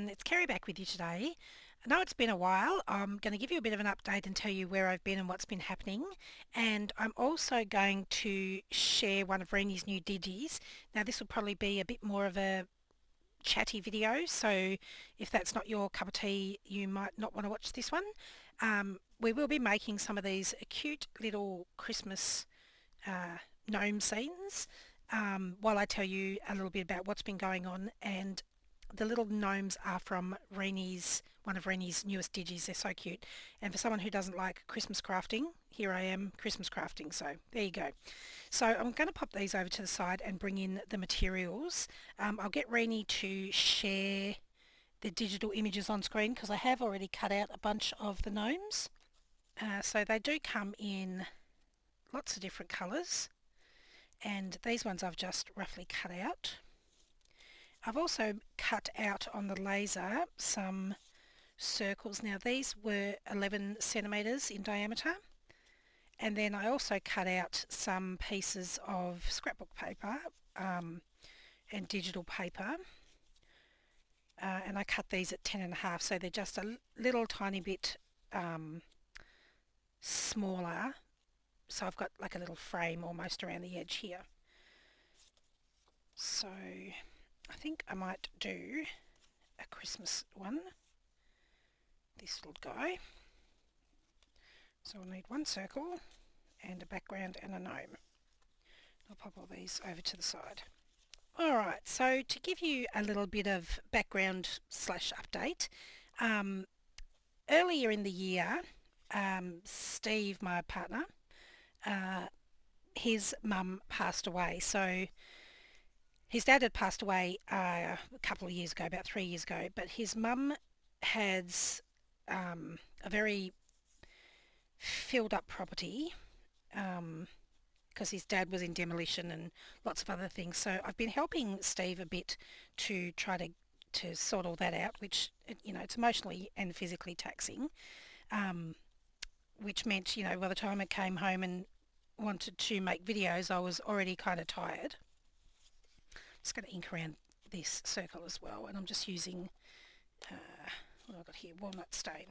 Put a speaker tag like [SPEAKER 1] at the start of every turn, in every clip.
[SPEAKER 1] everyone, it's Kerry back with you today. I know it's been a while. I'm going to give you a bit of an update and tell you where I've been and what's been happening. And I'm also going to share one of Reni's new digis. Now this will probably be a bit more of a chatty video, so if that's not your cup of tea, you might not want to watch this one. We will be making some of these cute little Christmas gnome scenes while I tell you a little bit about what's been going on. And the little gnomes are from one of Reni's newest digis. They're so cute. And for someone who doesn't like Christmas crafting, here I am Christmas crafting. So there you go. So I'm going to pop these over to the side and bring in the materials. I'll get Reni to share the digital images on screen because I have already cut out a bunch of the gnomes. So they do come in lots of different colours, and these ones I've just roughly cut out. I've also cut out on the laser some circles. Now these were 11 centimetres in diameter, and then I also cut out some pieces of scrapbook paper and digital paper, and I cut these at 10.5, so they're just a little tiny bit smaller. So I've got like a little frame almost around the edge here. So I think I might do a Christmas one. This little guy. So we'll need one circle and a background and a gnome. I'll pop all these over to the side. Alright, so to give you a little bit of background slash update, earlier in the year, Steve, my partner, his mum passed away. So his dad had passed away a couple of years ago, about 3 years ago, but his mum has a very filled up property because his dad was in demolition and lots of other things. So I've been helping Steve a bit to try to sort all that out, which, you know, it's emotionally and physically taxing, which meant, you know, by the time I came home and wanted to make videos, I was already kind of tired. I'm just going to ink around this circle as well, and I'm just using what I've got here, walnut stain.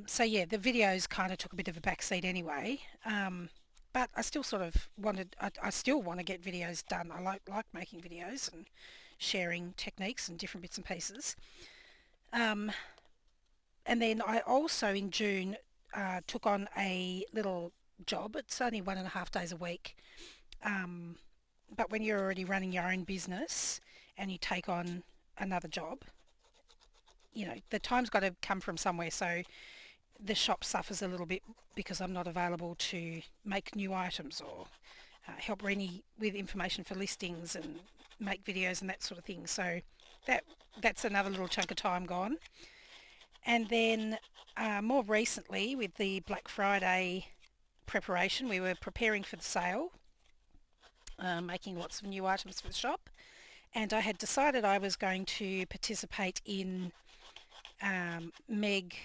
[SPEAKER 1] So yeah, the videos kind of took a bit of a backseat anyway, but I still sort of I still want to get videos done. I like making videos and sharing techniques and different bits and pieces. And then I also in June took on a little job. It's only 1.5 days a week, but when you're already running your own business and you take on another job, you know, the time's got to come from somewhere. So the shop suffers a little bit because I'm not available to make new items or help Reni with information for listings and make videos and that sort of thing. So that's another little chunk of time gone. And then more recently, with the Black Friday preparation, we were preparing for the sale, making lots of new items for the shop, and I had decided I was going to participate in Meg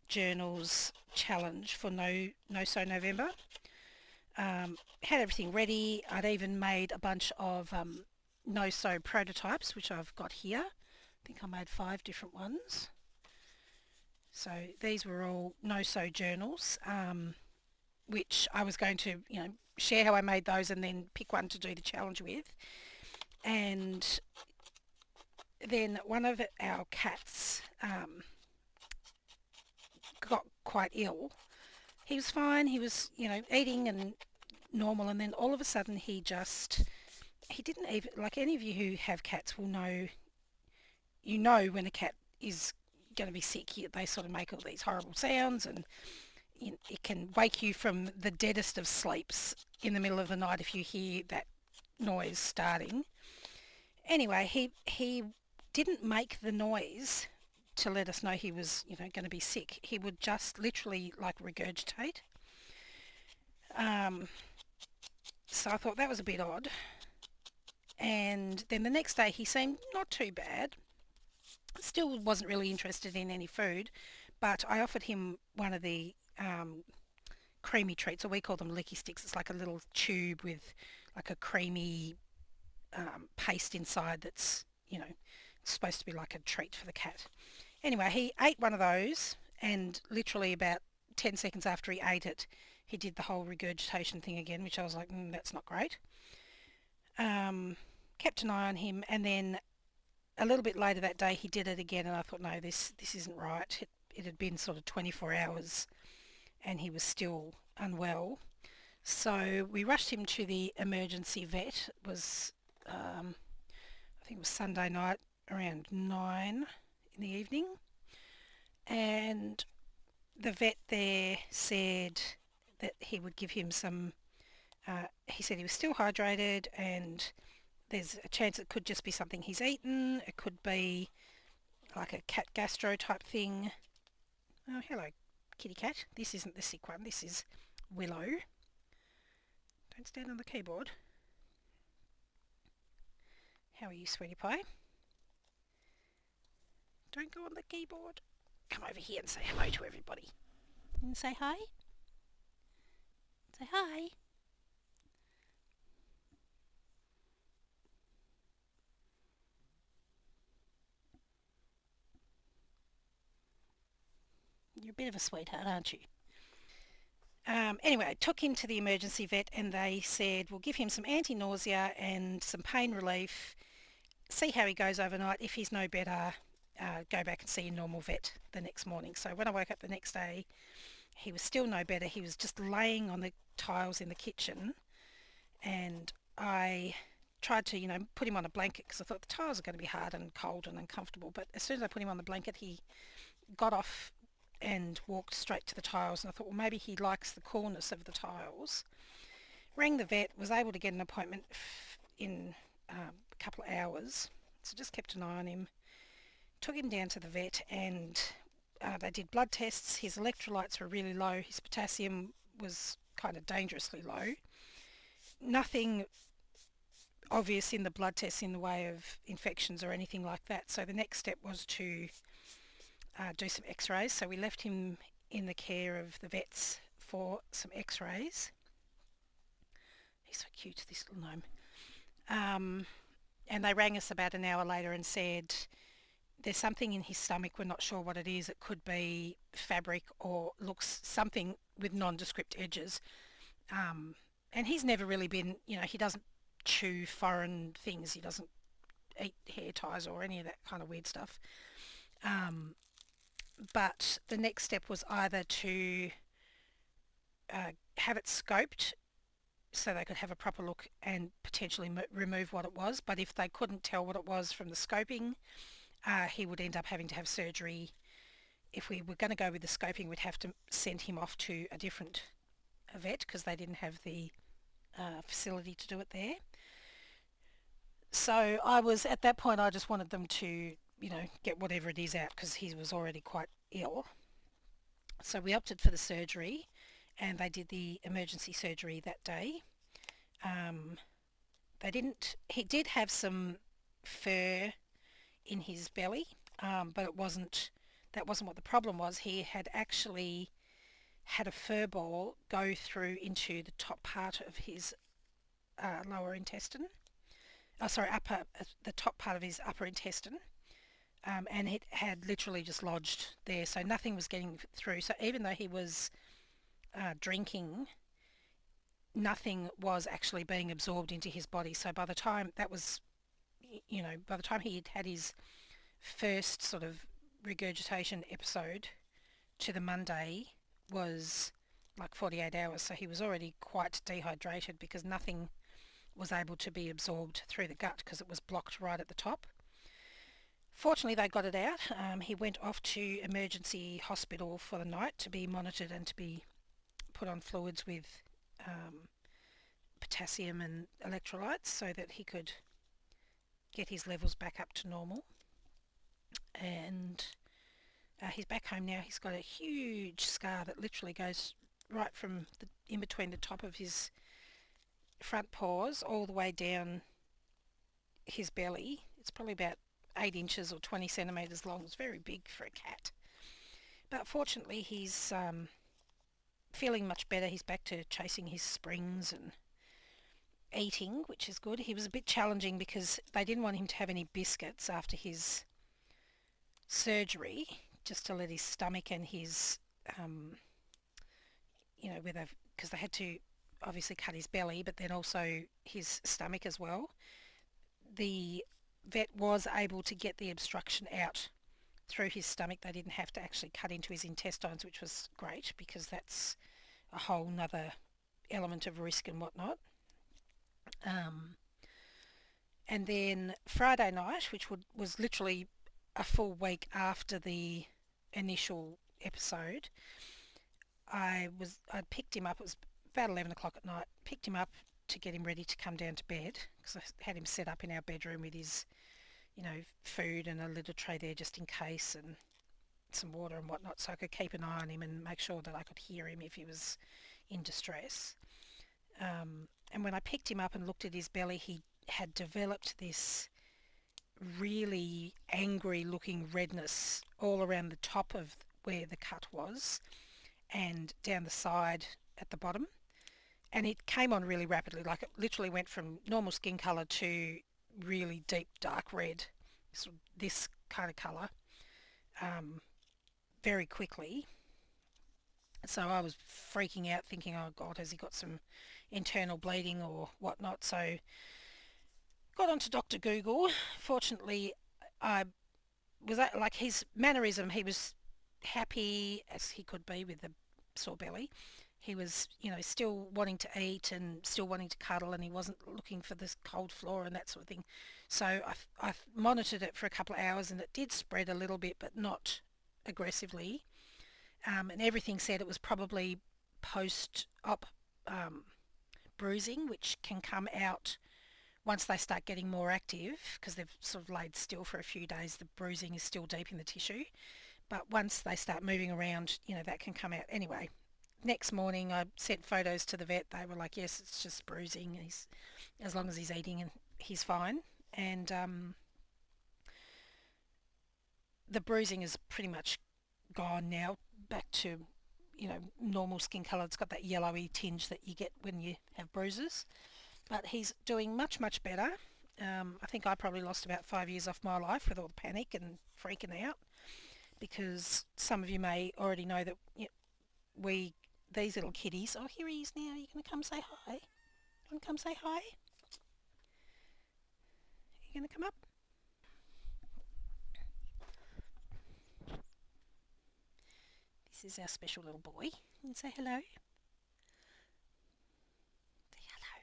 [SPEAKER 1] Journal's challenge for No Sew November. Had everything ready. I'd even made a bunch of no sew prototypes, which I've got here. I think I made 5 different ones. So these were all no sew journals, which I was going to, you know, share how I made those and then pick one to do the challenge with. And then one of our cats got quite ill. He was fine. He was, you know, eating and normal, and then all of a sudden he didn't even, like any of you who have cats will know, you know when a cat is going to be sick. They sort of make all these horrible sounds, and you know, it can wake you from the deadest of sleeps in the middle of the night if you hear that noise starting. Anyway, he didn't make the noise to let us know he was, you know, going to be sick. He would just literally like regurgitate. So I thought that was a bit odd. And then the next day he seemed not too bad. Still wasn't really interested in any food, but I offered him one of the creamy treats, or we call them licky sticks. It's like a little tube with like a creamy paste inside that's, you know, supposed to be like a treat for the cat. Anyway, he ate one of those, and literally about 10 seconds after he ate it, he did the whole regurgitation thing again, which I was like, that's not great. Kept an eye on him, and then a little bit later that day he did it again, and I thought, no, this isn't right. It had been sort of 24 hours and he was still unwell. So we rushed him to the emergency vet. It was, I think it was Sunday night around 9 in the evening, and the vet there said that he would give him some, he said he was still hydrated and there's a chance it could just be something he's eaten. It could be like a cat gastro type thing. Oh, hello, kitty cat. This isn't the sick one. This is Willow. Don't stand on the keyboard. How are you, sweetie pie? Don't go on the keyboard. Come over here and say hello to everybody. And say hi. Say hi. You're a bit of a sweetheart, aren't you? Anyway, I took him to the emergency vet and they said, we'll give him some anti-nausea and some pain relief, see how he goes overnight. If he's no better, go back and see a normal vet the next morning. So when I woke up the next day, he was still no better. He was just laying on the tiles in the kitchen, and I tried to, put him on a blanket because I thought the tiles are going to be hard and cold and uncomfortable. But as soon as I put him on the blanket, he got off and walked straight to the tiles, and I thought, well, maybe he likes the coolness of the tiles. Rang the vet, was able to get an appointment in a couple of hours, so just kept an eye on him. Took him down to the vet, and they did blood tests. His electrolytes were really low. His potassium was kind of dangerously low. Nothing obvious in the blood tests in the way of infections or anything like that. So the next step was to do some x-rays. So we left him in the care of the vets for some x-rays. He's so cute, this little gnome. And they rang us about an hour later and said, there's something in his stomach, we're not sure what it is. It could be fabric or looks something with nondescript edges. And he's never really been, he doesn't chew foreign things. He doesn't eat hair ties or any of that kind of weird stuff. But the next step was either to have it scoped so they could have a proper look and potentially remove what it was. But if they couldn't tell what it was from the scoping, he would end up having to have surgery. If we were going to go with the scoping, we'd have to send him off to a different vet because they didn't have the facility to do it there. So at that point, I just wanted them to, get whatever it is out because he was already quite ill. So we opted for the surgery, and they did the emergency surgery that day. He did have some fur in his belly, but that wasn't what the problem was. He had actually had a fur ball go through into the top part of his lower intestine. The top part of his upper intestine. And it had literally just lodged there, so nothing was getting through. So even though he was drinking, nothing was actually being absorbed into his body. So by the time he had his first sort of regurgitation episode to the Monday was like 48 hours. So he was already quite dehydrated because nothing was able to be absorbed through the gut because it was blocked right at the top. Fortunately, they got it out. He went off to emergency hospital for the night to be monitored and to be put on fluids with potassium and electrolytes so that he could get his levels back up to normal. And he's back home now. He's got a huge scar that literally goes right from in between the top of his front paws all the way down his belly. It's probably about 8 inches or 20 centimetres long. It's very big for a cat. But fortunately he's feeling much better. He's back to chasing his springs and eating, which is good. He was a bit challenging because they didn't want him to have any biscuits after his surgery, just to let his stomach and his, because they had to obviously cut his belly, but then also his stomach as well. The vet was able to get the obstruction out through his stomach. They didn't have to actually cut into his intestines, which was great because that's a whole nother element of risk and whatnot. Um, and then Friday night, which was literally a full week after the initial episode, I'd picked him up. It was about 11 o'clock at night. Picked him up to get him ready to come down to bed because I had him set up in our bedroom with his, food and a little tray there just in case, and some water and whatnot, so I could keep an eye on him and make sure that I could hear him if he was in distress. And when I picked him up and looked at his belly, he had developed this really angry looking redness all around the top of where the cut was and down the side at the bottom. And it came on really rapidly, like it literally went from normal skin colour to really deep dark red, so this kind of colour, very quickly. So I was freaking out thinking, oh God, has he got some internal bleeding or whatnot? So got onto Dr. Google. Fortunately, I was like his mannerism, he was happy as he could be with the sore belly. He was, still wanting to eat and still wanting to cuddle, and he wasn't looking for this cold floor and that sort of thing. So I monitored it for a couple of hours, and it did spread a little bit, but not aggressively. And everything said it was probably post-op bruising, which can come out once they start getting more active, because they've sort of laid still for a few days. The bruising is still deep in the tissue, but once they start moving around, that can come out. Anyway, next morning I sent photos to the vet. They were like, yes, it's just bruising. As long as he's eating, and he's fine. And the bruising is pretty much gone now, back to normal skin colour. It's got that yellowy tinge that you get when you have bruises, but he's doing much better. I think I probably lost about 5 years off my life with all the panic and freaking out, because some of you may already know that these little kitties. Oh, here he is now. You gonna come say hi? You wanna come say hi? You gonna come up? This is our special little boy. You can say hello. Say hello.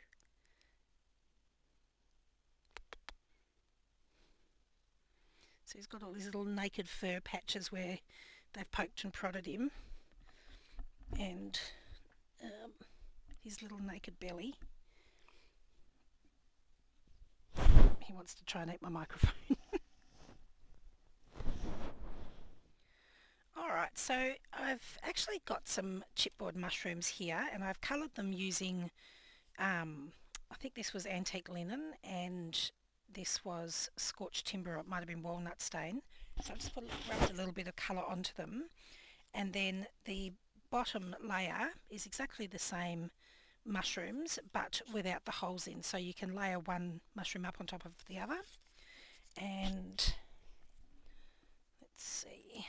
[SPEAKER 1] So he's got all these little naked fur patches where they've poked and prodded him, and his little naked belly. He wants to try and eat my microphone. Alright, so I've actually got some chipboard mushrooms here, and I've coloured them using, I think this was antique linen, and this was scorched timber, or it might have been walnut stain. So I've just rubbed a little bit of colour onto them, and then the bottom layer is exactly the same mushrooms but without the holes in, so you can layer one mushroom up on top of the other. And let's see,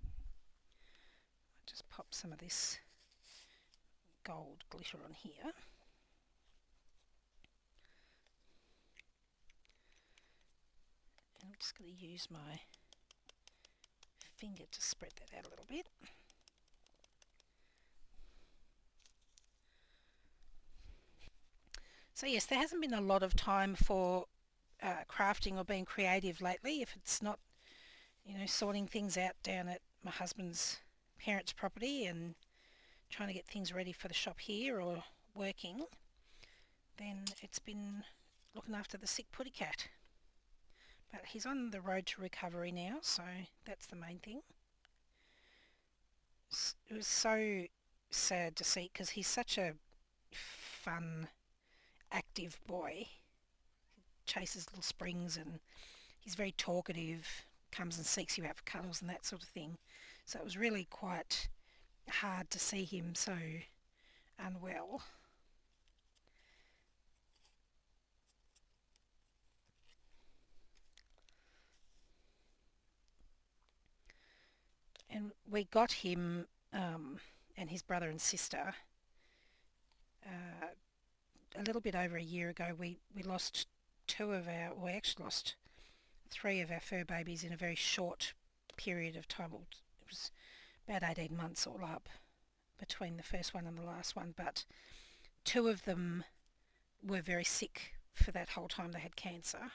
[SPEAKER 1] I'll just pop some of this gold glitter on here. And I'm just going to use my finger to spread that out a little bit. So yes, there hasn't been a lot of time for crafting or being creative lately. If it's not, sorting things out down at my husband's parents' property and trying to get things ready for the shop here, or working, then it's been looking after the sick putty cat. But he's on the road to recovery now, so that's the main thing. It was so sad to see, because he's such a fun, active boy. He chases little springs, and he's very talkative, comes and seeks you out for cuddles and that sort of thing. So it was really quite hard to see him so unwell. And we got him and his brother and sister uh, a little bit over a year ago. We lost we actually lost three of our fur babies in a very short period of time. It was about 18 months all up between the first one and the last one, but two of them were very sick for that whole time. They had cancer,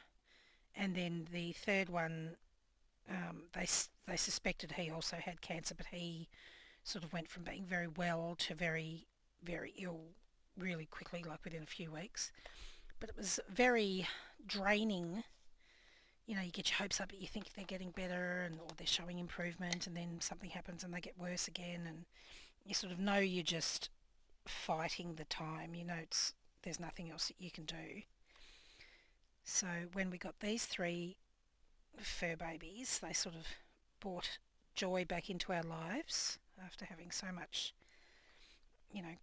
[SPEAKER 1] and then the third one, they suspected he also had cancer, but he sort of went from being very well to very, very ill really quickly, like within a few weeks. But it was very draining. You know, you get your hopes up, but you think they're getting better or they're showing improvement, and then something happens and they get worse again, and you sort of know you're just fighting the time. You know, there's nothing else that you can do. So when we got these three fur babies, they sort of brought joy back into our lives after having so much,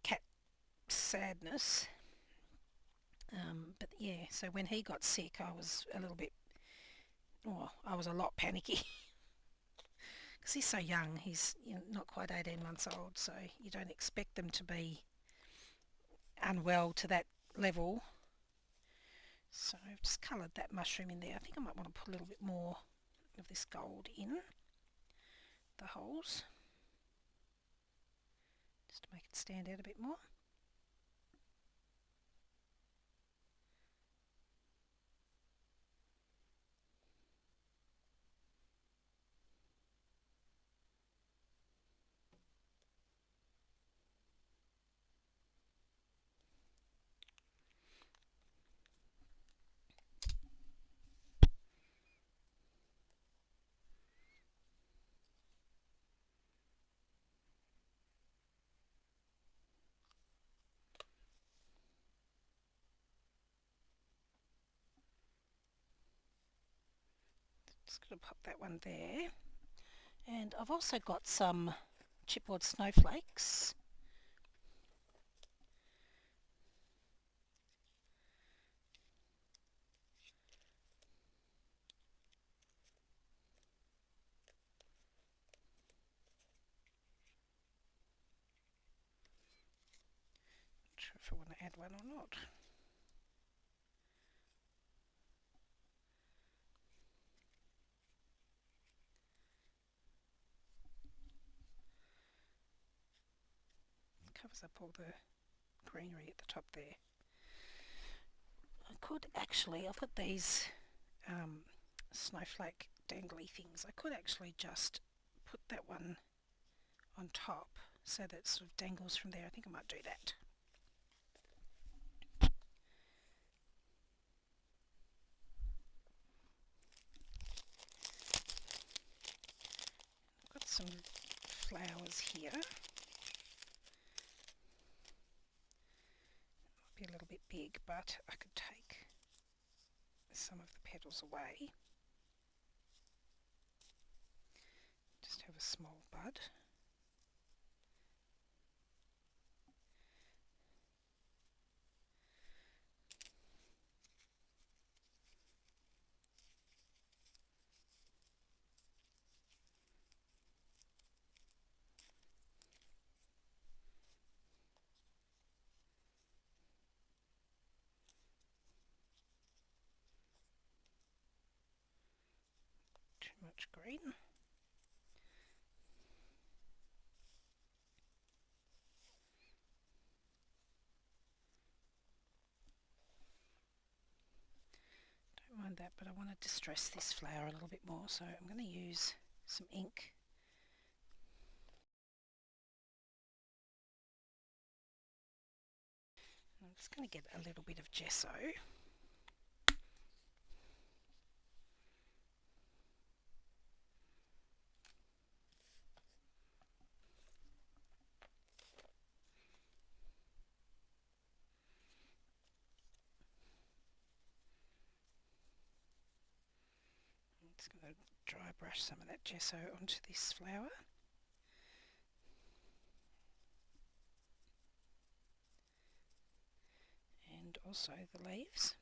[SPEAKER 1] cat sadness. But yeah, so when he got sick, I was a little bit, well, I was a lot panicky because he's so young. He's not quite 18 months old, so you don't expect them to be unwell to that level. So I've just coloured that mushroom in there. I think I might want to put a little bit more of this gold in the holes just to make it stand out a bit more. Just going to pop that one there. And I've also got some chipboard snowflakes. Not sure if I want to add one or not. Covers up all the greenery at the top there. I could actually, I've got these snowflake dangly things. I could actually just put that one on top so that it sort of dangles from there. I think I might do that. I've got some flowers here. Might be a little bit big, but I could take some of the petals away. Just have a small bud. Too much green. Don't mind that, but I want to distress this flower a little bit more, so I'm going to use some ink. I'm just going to get a little bit of gesso. I'm just going to dry brush some of that gesso onto this flower. And also the leaves.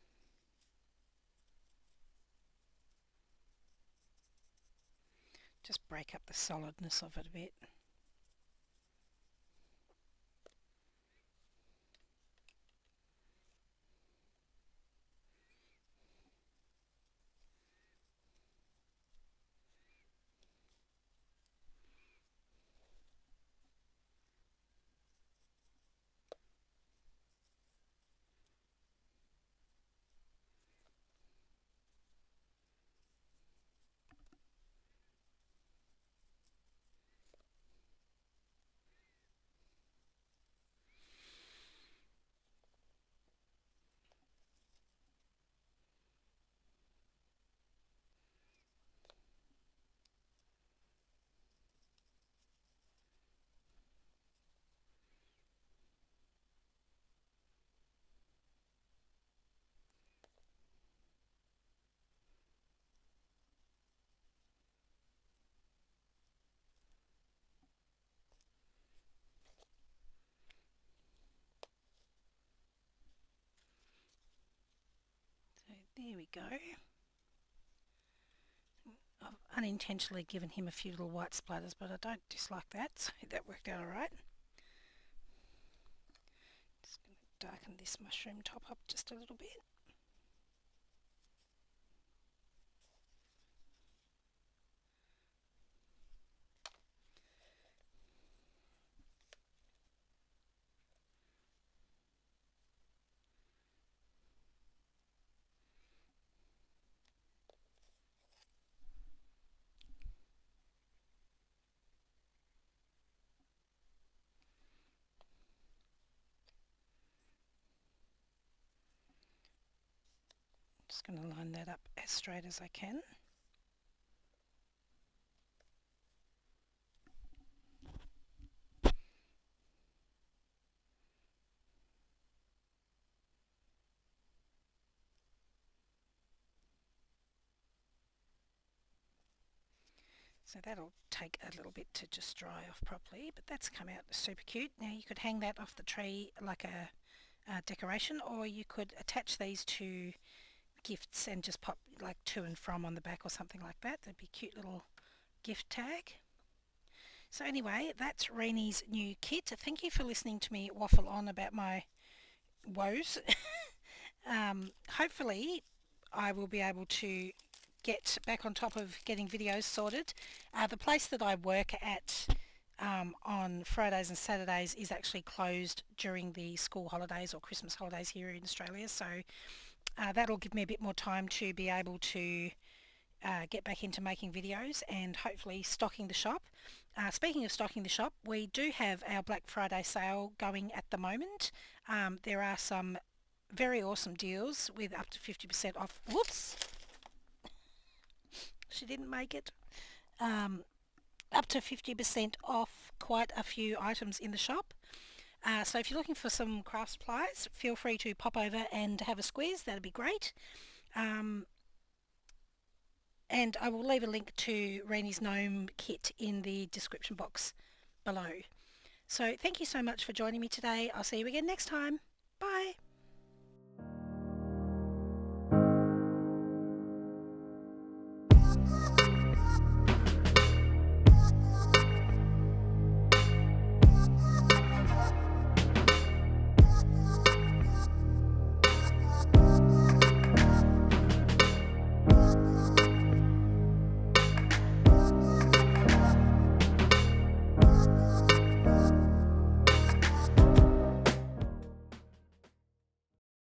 [SPEAKER 1] Just break up the solidness of it a bit. So there we go. I've unintentionally given him a few little white splatters, but I don't dislike that, so that worked out alright. Just going to darken this mushroom top up just a little bit. Just going to line that up as straight as I can. So that'll take a little bit to just dry off properly, but that's come out super cute. Now you could hang that off the tree like a decoration, or you could attach these to gifts and just pop like to and from on the back or something like that. That'd be a cute little gift tag. So anyway, that's Reenie's new kit. Thank you for listening to me waffle on about my woes. Hopefully I will be able to get back on top of getting videos sorted. The place that I work at on Fridays and Saturdays is actually closed during the school holidays or Christmas holidays here in Australia, so that'll give me a bit more time to be able to get back into making videos and hopefully stocking the shop. Speaking of stocking the shop, we do have our Black Friday sale going at the moment. There are some very awesome deals with up to 50% off. Whoops! She didn't make it. Up to 50% off quite a few items in the shop. So if you're looking for some craft supplies, feel free to pop over and have a squeeze. That'd be great. And I will leave a link to Reenie's Gnome kit in the description box below. So thank you so much for joining me today. I'll see you again next time. Bye.